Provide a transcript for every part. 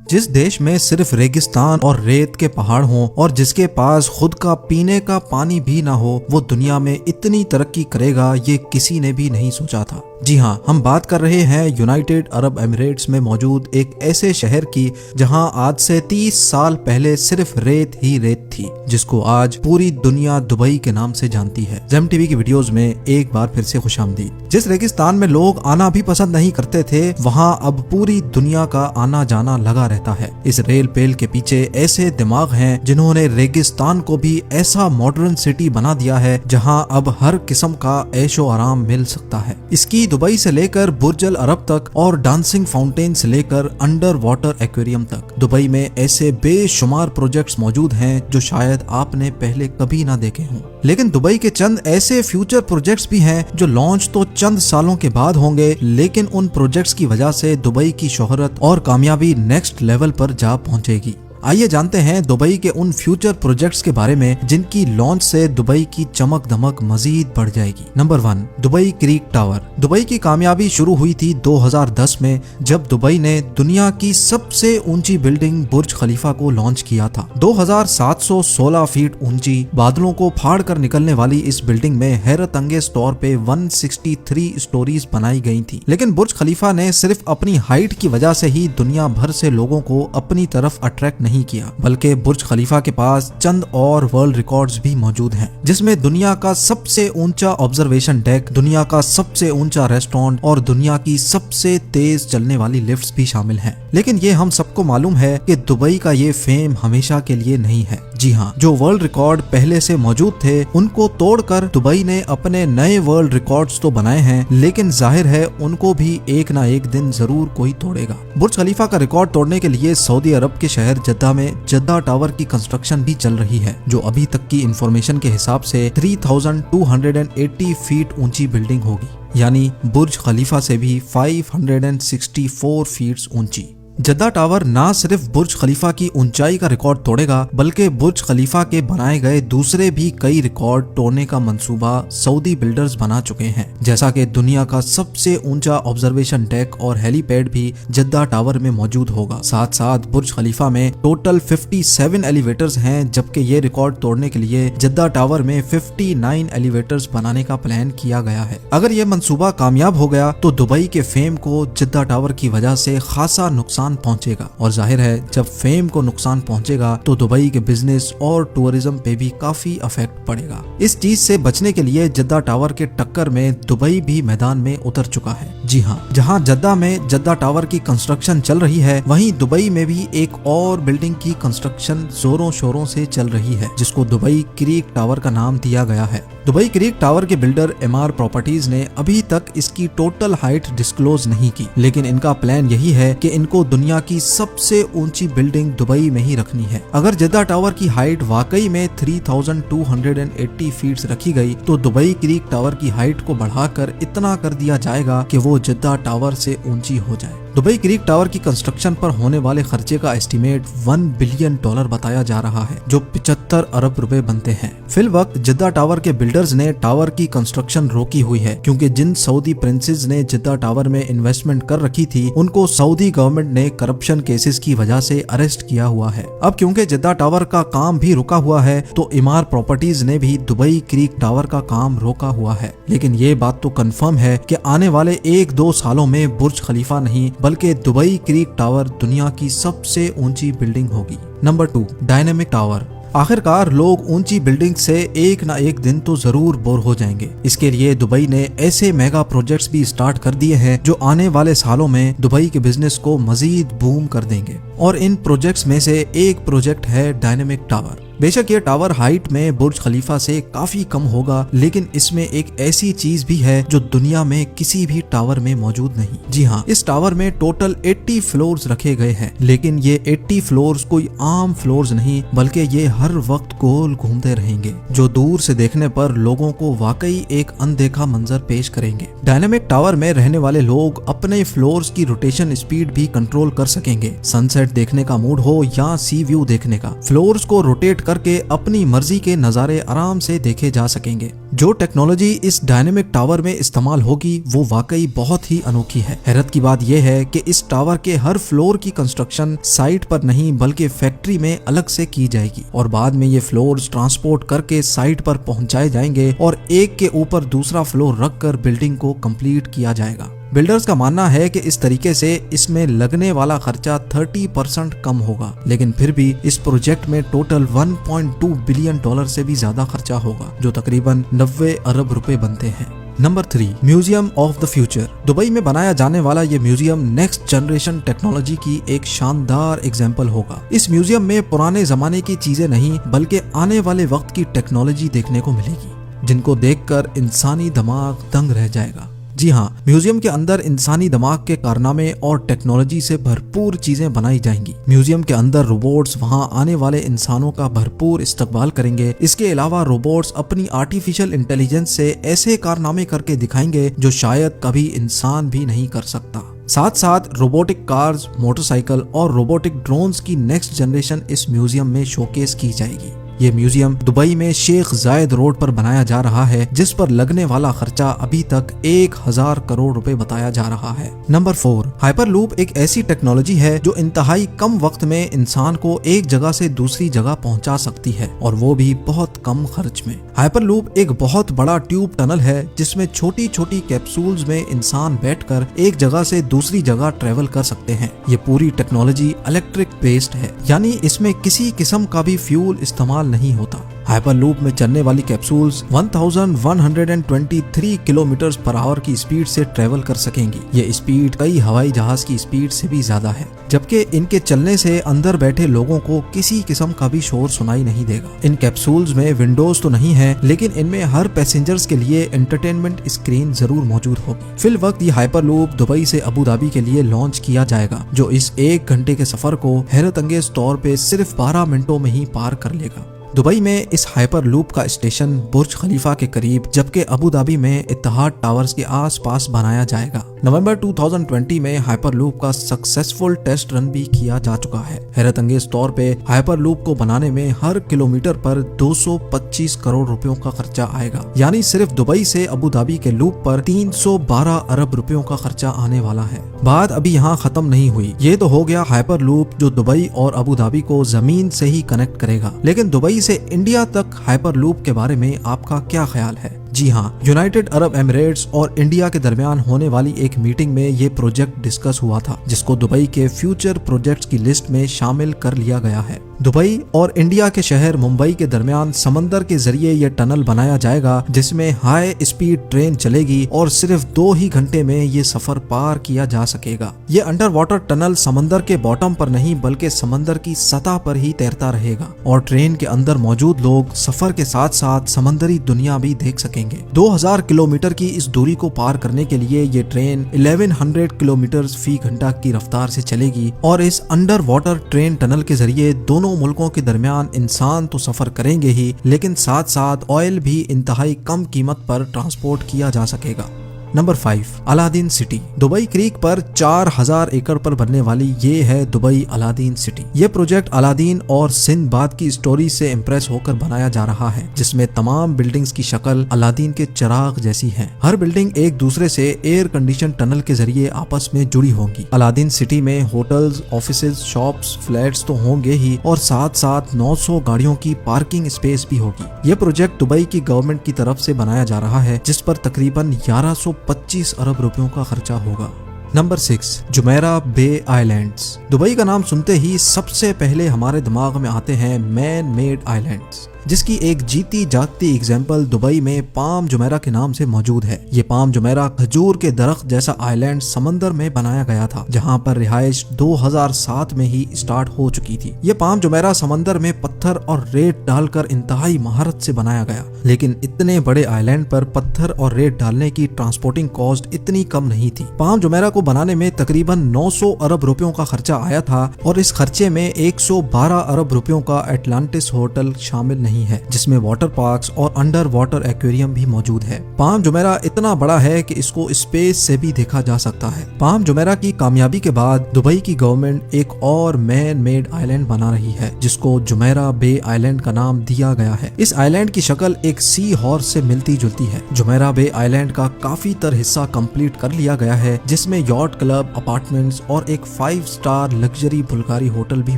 जिस देश में सिर्फ रेगिस्तान और रेत के पहाड़ हों और जिसके पास खुद का पीने का पानी भी ना हो, वो दुनिया में इतनी तरक्की करेगा ये किसी ने भी नहीं सोचा था। जी हाँ, हम बात कर रहे हैं यूनाइटेड अरब एमिरेट्स में मौजूद एक ऐसे शहर की जहां आज से 30 साल पहले सिर्फ रेत ही रेत थी, जिसको आज पूरी दुनिया दुबई के नाम से जानती है। जेम टीवी की वीडियोस में एक बार फिर से खुशामदीद। जिस रेगिस्तान में लोग आना भी पसंद नहीं करते थे, वहाँ अब पूरी दुनिया का आना जाना लगा रहता है। इस रेल पेल के पीछे ऐसे दिमाग हैं जिन्होंने रेगिस्तान को भी ऐसा मॉडर्न सिटी बना दिया है जहाँ अब हर किस्म का ऐशो आराम मिल सकता है। इसकी दुबई से लेकर बुर्ज अल अरब तक और डांसिंग फाउंटेन से लेकर अंडर वाटर एक्वेरियम तक दुबई में ऐसे बेशुमार प्रोजेक्ट्स मौजूद हैं जो शायद आपने पहले कभी ना देखे हों। लेकिन दुबई के चंद ऐसे फ्यूचर प्रोजेक्ट्स भी हैं जो लॉन्च तो चंद सालों के बाद होंगे, लेकिन उन प्रोजेक्ट्स की वजह से दुबई की शोहरत और कामयाबी नेक्स्ट लेवल पर जा पहुंचेगी। आइए जानते हैं दुबई के उन फ्यूचर प्रोजेक्ट्स के बारे में जिनकी लॉन्च से दुबई की चमक दमक मजीद बढ़ जाएगी। Number 1, Dubai creek tower. Dubai की कामयाबी शुरू हुई थी 2010 में, जब दुबई ने दुनिया की सबसे ऊंची बिल्डिंग बुर्ज खलीफा को लॉन्च किया था। 2716 फीट ऊंची बादलों को फाड़ कर निकलने वाली इस बिल्डिंग में हैरत अंगेज तौर पे 163 स्टोरीज बनाई गई थी। लेकिन बुर्ज खलीफा ने सिर्फ अपनी हाइट की वजह से ही दुनिया भर से लोगों को अपनी तरफ अट्रैक्ट नहीं किया, बल्कि बुर्ज खलीफा के पास चंद और वर्ल्ड रिकॉर्ड्स भी मौजूद हैं, जिसमें दुनिया का सबसे ऊंचा ऑब्जर्वेशन डेक, दुनिया का सबसे ऊंचा रेस्टोरेंट और दुनिया की सबसे तेज चलने वाली लिफ्ट्स भी शामिल हैं। लेकिन ये हम सबको मालूम है कि दुबई का ये फेम हमेशा के लिए नहीं है। जी हाँ, जो वर्ल्ड रिकॉर्ड पहले से मौजूद थे उनको तोड़कर दुबई ने अपने नए वर्ल्ड रिकॉर्ड्स तो बनाए हैं, लेकिन जाहिर है उनको भी एक ना एक दिन जरूर कोई तोड़ेगा। बुर्ज खलीफा का रिकॉर्ड तोड़ने के लिए सऊदी अरब के शहर जद्दा में जद्दा टावर की कंस्ट्रक्शन भी चल रही है, जो अभी तक की इंफॉर्मेशन के हिसाब से 3280 फीट ऊंची बिल्डिंग होगी, यानी बुर्ज खलीफा से भी 564 फीट ऊंची। जद्दा टावर ना सिर्फ बुर्ज खलीफा की ऊंचाई का रिकॉर्ड तोड़ेगा, बल्कि बुर्ज खलीफा के बनाए गए दूसरे भी कई रिकॉर्ड तोड़ने का मंसूबा सऊदी बिल्डर्स बना चुके हैं, जैसा कि दुनिया का सबसे ऊंचा ऑब्जर्वेशन डेक और हेलीपैड भी जद्दा टावर में मौजूद होगा। साथ साथ बुर्ज खलीफा में टोटल 57 एलिवेटर्स हैं, जबकि ये रिकॉर्ड तोड़ने के लिए जद्दा टावर में 59 एलिवेटर्स बनाने का प्लान किया गया है। अगर ये मंसूबा कामयाब हो गया तो दुबई के फेम को जद्दा टावर की वजह से खासा नुकसान पहुंचेगा, और जाहिर है जब फेम को नुकसान पहुंचेगा तो दुबई के बिजनेस और टूरिज्म पे भी काफी इफेक्ट पड़ेगा। इस चीज से बचने के लिए जद्दा टावर के टक्कर में दुबई भी मैदान में उतर चुका है। जी हाँ, जहां जद्दा में जद्दा टावर की कंस्ट्रक्शन चल रही है, वहीं दुबई में भी एक और बिल्डिंग की कंस्ट्रक्शन जोरों शोरों से चल रही है, जिसको दुबई क्रीक टावर का नाम दिया गया है। दुबई क्रीक टावर के बिल्डर एमआर प्रॉपर्टीज ने अभी तक इसकी टोटल हाइट डिस्क्लोज नहीं की, लेकिन इनका प्लान यही है कि इनको दुनिया की सबसे ऊंची बिल्डिंग दुबई में ही रखनी है। अगर जद्दा टावर की हाइट वाकई में 3280 फीट रखी गई तो दुबई क्रीक टावर की हाइट को बढ़ाकर इतना कर दिया जाएगा कि वो जद्दा टावर से ऊंची हो जाए। दुबई क्रीक टावर की कंस्ट्रक्शन पर होने वाले खर्चे का एस्टीमेट $1 बिलियन बताया जा रहा है, जो 75 अरब रुपए बनते हैं। फिल वक्त जद्दा टावर के बिल्डर्स ने टावर की कंस्ट्रक्शन रोकी हुई है, क्योंकि जिन सऊदी प्रिंसेस ने जद्दा टावर में इन्वेस्टमेंट कर रखी थी उनको सऊदी गवर्नमेंट ने करप्शन केसेस की वजह से अरेस्ट किया हुआ है। अब क्योंकि जद्दा टावर का काम भी रुका हुआ है, तो एमआर प्रॉपर्टीज ने भी दुबई क्रीक टावर का काम रोका हुआ है। लेकिन ये बात तो कंफर्म है कि आने वाले 1-2 सालों में बुर्ज खलीफा नहीं बल्कि दुबई क्रीक टावर दुनिया की सबसे ऊंची बिल्डिंग होगी। Number 2, dynamic tower. आखिरकार लोग ऊंची बिल्डिंग से एक ना एक दिन तो जरूर बोर हो जाएंगे। इसके लिए दुबई ने ऐसे मेगा प्रोजेक्ट्स भी स्टार्ट कर दिए हैं जो आने वाले सालों में दुबई के बिजनेस को मजीद बूम कर देंगे, और इन प्रोजेक्ट्स में से एक प्रोजेक्ट है डायनेमिक टावर। बेशक ये टावर हाइट में बुर्ज खलीफा से काफी कम होगा, लेकिन इसमें एक ऐसी चीज भी है जो दुनिया में किसी भी टावर में मौजूद नहीं। जी हाँ, इस टावर में टोटल 80 फ्लोर्स रखे गए हैं, लेकिन ये 80 फ्लोर्स कोई आम फ्लोर्स नहीं, बल्कि ये हर वक्त गोल घूमते रहेंगे, जो दूर से देखने पर लोगों को वाकई एक अनदेखा मंजर पेश करेंगे। डायनेमिक टावर में रहने वाले लोग अपने फ्लोर्स की रोटेशन स्पीड भी कंट्रोल कर सकेंगे। सनसेट देखने का मूड हो या सी व्यू देखने का, फ्लोर्स को रोटेट करके अपनी मर्जी के नजारे आराम से देखे जा सकेंगे। जो टेक्नोलॉजी इस डायनेमिक टावर में इस्तेमाल होगी वो वाकई बहुत ही अनोखी है। हैरत की बात यह है कि इस टावर के हर फ्लोर की कंस्ट्रक्शन साइट पर नहीं बल्कि फैक्ट्री में अलग से की जाएगी और बाद में ये फ्लोर्स ट्रांसपोर्ट करके साइट पर पहुंचाए जाएंगे और एक के ऊपर दूसरा फ्लोर रखकर बिल्डिंग को कंप्लीट किया जाएगा। बिल्डर्स का मानना है कि इस तरीके से इसमें लगने वाला खर्चा 30% कम होगा, लेकिन फिर भी इस प्रोजेक्ट में टोटल 1.2 बिलियन डॉलर से भी ज्यादा खर्चा होगा, जो तकरीबन 90 अरब रुपए बनते हैं। Number 3, museum of the future. Dubai में बनाया जाने वाला ये म्यूजियम नेक्स्ट जनरेशन टेक्नोलॉजी की एक शानदार एग्जाम्पल होगा। इस म्यूजियम में पुराने जमाने की चीजें नहीं बल्कि आने वाले वक्त की टेक्नोलॉजी देखने को मिलेगी, जिनको देखकर इंसानी दिमाग दंग रह जाएगा। जी हाँ, म्यूजियम के अंदर इंसानी दिमाग के कारनामे और टेक्नोलॉजी से भरपूर चीजें बनाई जाएंगी। म्यूजियम के अंदर रोबोट्स वहाँ आने वाले इंसानों का भरपूर इस्तकबाल करेंगे। इसके अलावा रोबोट्स अपनी आर्टिफिशियल इंटेलिजेंस से ऐसे कारनामे करके दिखाएंगे जो शायद कभी इंसान भी नहीं कर सकता। साथ साथ रोबोटिक कार्स, मोटरसाइकिल और रोबोटिक ड्रोन्स की नेक्स्ट जनरेशन इस म्यूजियम में शोकेस की जाएगी। ये म्यूजियम दुबई में शेख जायद रोड पर बनाया जा रहा है, जिस पर लगने वाला खर्चा अभी तक 1000 करोड़ रुपए बताया जा रहा है। नंबर 4, हाइपरलूप एक ऐसी टेक्नोलॉजी है जो इंतहाई कम वक्त में इंसान को एक जगह से दूसरी जगह पहुंचा सकती है और वो भी बहुत कम खर्च में। हाइपरलूप एक बहुत बड़ा ट्यूब टनल है जिसमें छोटी छोटी कैप्सूल्स में इंसान बैठकर एक जगह से दूसरी जगह ट्रेवल कर सकते हैं। ये पूरी टेक्नोलॉजी इलेक्ट्रिक बेस्ड है, यानी इसमें किसी किस्म का भी फ्यूल इस्तेमाल नहीं होता। हाइपरलूप में चलने वाली कैप्सूल्स 1123 किलोमीटर पर आवर की स्पीड से ट्रेवल कर सकेंगी। ये स्पीड कई हवाई जहाज की स्पीड से भी ज्यादा है, जबकि इनके चलने से अंदर बैठे लोगों को किसी किस्म का भी शोर सुनाई नहीं देगा। इन कैप्सूल्स में विंडोज तो नहीं है, लेकिन इनमें हर पैसेंजर्स के लिए एंटरटेनमेंट स्क्रीन जरूर मौजूद होगी। फिल वक्त ये हाइपरलूप दुबई से अबू धाबी के लिए लॉन्च किया जाएगा, जो इस 1 घंटे के सफर को हैरत अंगेज तौर पे सिर्फ 12 मिनटों में ही पार कर लेगा। दुबई में इस हाइपरलूप का स्टेशन बुर्ज खलीफा के करीब, जबकि अबू धाबी में इत्तेहाद टावर्स के आसपास बनाया जाएगा। नवंबर 2020 में हाइपरलूप का सक्सेसफुल टेस्ट रन भी किया जा चुका है। हैरत अंगेज तौर पे हाइपरलूप को बनाने में हर किलोमीटर पर 225 करोड़ रुपयों का खर्चा आएगा, यानी सिर्फ दुबई से अबू धाबी के लूप पर 312 अरब रुपयों का खर्चा आने वाला है। बात अभी यहाँ खत्म नहीं हुई। ये तो हो गया हाइपरलूप जो दुबई और अबू धाबी को जमीन से ही कनेक्ट करेगा, लेकिन दुबई से इंडिया तक हाइपरलूप के बारे में आपका क्या ख्याल है? जी हाँ, यूनाइटेड अरब एमिरेट्स और इंडिया के दरमियान होने वाली एक मीटिंग में ये प्रोजेक्ट डिस्कस हुआ था, जिसको दुबई के फ्यूचर प्रोजेक्ट्स की लिस्ट में शामिल कर लिया गया है। दुबई और इंडिया के शहर मुंबई के दरमियान समंदर के जरिए ये टनल बनाया जाएगा, जिसमें हाई स्पीड ट्रेन चलेगी और सिर्फ 2 ही घंटे में ये सफर पार किया जा सकेगा। ये अंडर वाटर टनल समंदर के बॉटम पर नहीं बल्कि समंदर की सतह पर ही तैरता रहेगा और ट्रेन के अंदर मौजूद लोग सफर के साथ साथ समंदरी दुनिया भी देख सकेंगे। 2000 किलोमीटर की इस दूरी को पार करने के लिए ये ट्रेन 1100 किलोमीटर फी घंटा की रफ्तार से चलेगी और इस अंडर वाटर ट्रेन टनल के जरिए दोनों मुल्कों के दरमियान इंसान तो सफर करेंगे ही, लेकिन साथ साथ ऑयल भी इंतहाई कम कीमत पर ट्रांसपोर्ट किया जा सकेगा। Number 5, Aladdin city. Dubai creek पर 4000 एकड़ पर बनने वाली ये है दुबई अलादीन सिटी। ये प्रोजेक्ट अलादीन और सिंदबाद की स्टोरी से इम्प्रेस होकर बनाया जा रहा है, जिसमें तमाम बिल्डिंग्स की शक्ल अलादीन के चिराग जैसी है। हर बिल्डिंग एक दूसरे से एयर कंडीशन टनल के जरिए आपस में जुड़ी होंगी। अलादीन सिटी में होटल्स, ऑफिसेज, शॉप्स, फ्लैट्स तो होंगे ही और साथ साथ 900 गाड़ियों की पार्किंग स्पेस भी होगी। ये प्रोजेक्ट दुबई की गवर्नमेंट की तरफ से बनाया जा रहा है, जिस पर तकरीबन 1125 अरब रुपयों का खर्चा होगा। नंबर 6, जुमेरा बे आइलैंड्स। दुबई का नाम सुनते ही सबसे पहले हमारे दिमाग में आते हैं मैन मेड आइलैंड्स, जिसकी एक जीती जागती एग्जाम्पल दुबई में पाम जुमेरा के नाम से मौजूद है। ये पाम जुमेरा खजूर के दरख्त जैसा आइलैंड समंदर में बनाया गया था, जहां पर रिहाइश 2007 में ही स्टार्ट हो चुकी थी। ये पाम जुमेरा समंदर में पत्थर और रेत डालकर इंतहाई महारत से बनाया गया, लेकिन इतने बड़े आइलैंड पर पत्थर और रेत डालने की ट्रांसपोर्टिंग कॉस्ट इतनी कम नहीं थी। पाम जुमेरा को बनाने में तकरीबन 900 अरब रुपयों का खर्चा आया था और इस खर्चे में 112 अरब रुपयों का एटलांटिस होटल शामिल नहीं नहीं है, जिसमें वाटर पार्क्स और अंडर वाटर एक्वेरियम भी मौजूद है। पाम जुमेरा इतना बड़ा है कि इसको स्पेस से भी देखा जा सकता है। पाम जुमेरा की कामयाबी के बाद दुबई की गवर्नमेंट एक और मैन मेड आइलैंड बना रही है, जिसको जुमेरा बे आइलैंड का नाम दिया गया है। इस आइलैंड की शक्ल एक सी हॉर्स से मिलती जुलती है। जुमेरा बे आइलैंड का काफी तर हिस्सा कंप्लीट कर लिया गया है, जिसमें यॉट क्लब, अपार्टमेंट्स और एक 5 स्टार लग्जरी बुल्गारी होटल भी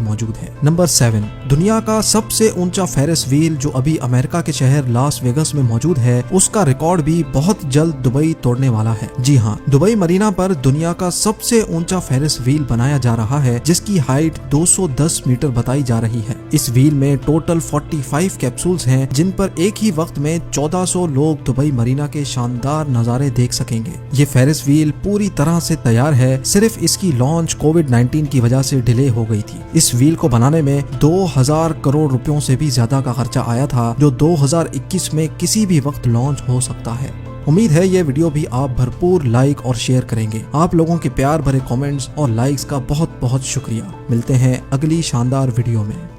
मौजूद है। नंबर 7, दुनिया का सबसे ऊंचा फेरिस व्हील जो अभी अमेरिका के शहर लास वेगस में मौजूद है, उसका रिकॉर्ड भी बहुत जल्द दुबई तोड़ने वाला है। जी हाँ, दुबई मरीना पर दुनिया का सबसे ऊंचा फेरिस व्हील बनाया जा रहा है, जिसकी हाइट 210 मीटर बताई जा रही है। इस व्हील में टोटल 45 कैप्सूल्स हैं, जिन पर एक ही वक्त में 1400 लोग दुबई मरीना के शानदार नजारे देख सकेंगे। ये फेरिस व्हील पूरी तरह से तैयार है, सिर्फ इसकी लॉन्च कोविड-19 की वजह से डिले हो गई थी। इस व्हील को बनाने में 2000 करोड़ रुपयों से भी ज्यादा का खर्चा आया था, जो 2021 में किसी भी वक्त लॉन्च हो सकता है। उम्मीद है ये वीडियो भी आप भरपूर लाइक और शेयर करेंगे। आप लोगों के प्यार भरे कमेंट्स और लाइक्स का बहुत बहुत शुक्रिया। मिलते हैं अगली शानदार वीडियो में।